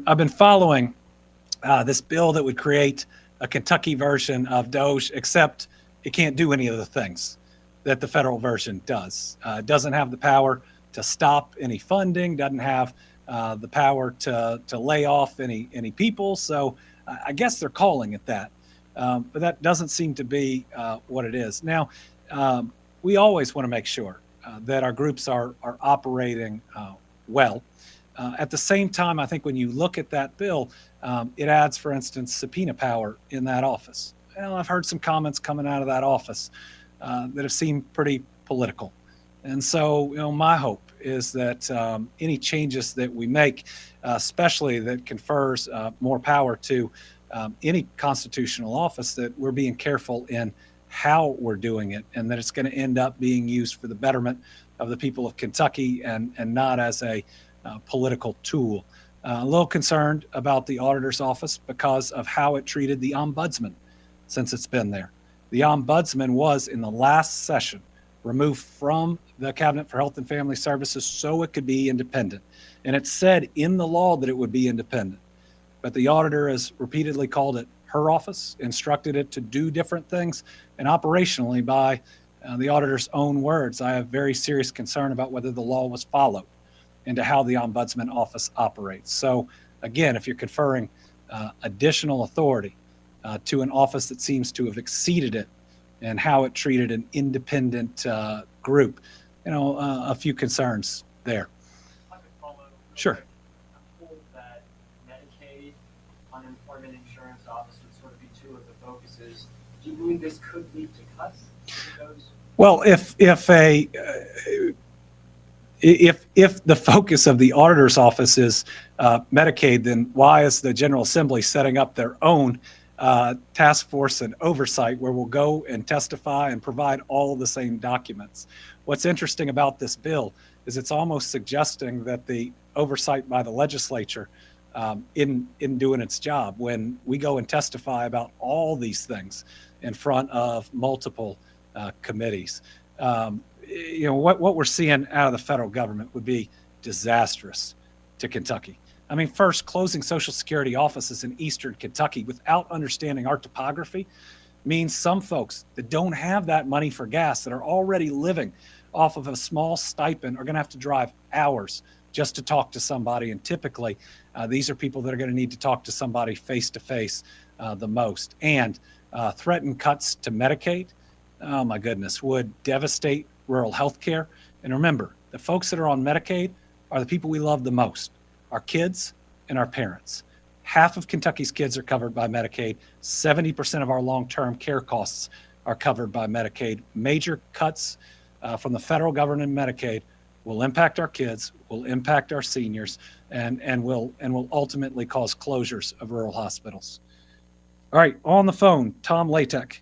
I've been following this bill that would create a Kentucky version of Doge, except it can't do any of the things that the federal version does. It doesn't have the power to stop any funding, doesn't have the power to lay off any people. So I guess they're calling it that, but that doesn't seem to be what it is. Now, we always want to make sure that our groups are operating well. At the same time, I think when you look at that bill, it adds, for instance, subpoena power in that office. Well, I've heard some comments coming out of that office that have seemed pretty political. And so, my hope is that any changes that we make, especially that confers more power to any constitutional office, that we're being careful in how we're doing it, and that it's going to end up being used for the betterment of the people of Kentucky and not as a political tool. A little concerned about the auditor's office because of how it treated the ombudsman since it's been there. The ombudsman was, in the last session, removed from the Cabinet for Health and Family Services so it could be independent. And it said in the law that it would be independent. But the auditor has repeatedly called it her office, instructed it to do different things, and operationally, by the auditor's own words, I have very serious concern about whether the law was followed into how the ombudsman office operates. So again, if you're conferring additional authority to an office that seems to have exceeded it and how it treated an independent group, a few concerns there. I could follow. Sure. I'm told that Medicaid, unemployment insurance office would sort of be two of the focuses. Do you believe this could lead to cuts to those? Well, if the focus of the auditor's office is Medicaid, then why is the General Assembly setting up their own task force and oversight where we'll go and testify and provide all the same documents? What's interesting about this bill is it's almost suggesting that the oversight by the legislature in doing its job when we go and testify about all these things in front of multiple committees. What we're seeing out of the federal government would be disastrous to Kentucky. I mean, first, closing Social Security offices in Eastern Kentucky without understanding our topography means some folks that don't have that money for gas, that are already living off of a small stipend, are going to have to drive hours just to talk to somebody. And typically, these are people that are going to need to talk to somebody face to face the most. And threatened cuts to Medicaid, oh my goodness, would devastate rural health care. And remember, the folks that are on Medicaid are the people we love the most, our kids and our parents. Half of Kentucky's kids are covered by Medicaid. 70% of our long-term care costs are covered by Medicaid. Major cuts from the federal government in Medicaid will impact our kids, will impact our seniors, and will ultimately cause closures of rural hospitals. All right, on the phone, Tom Latek.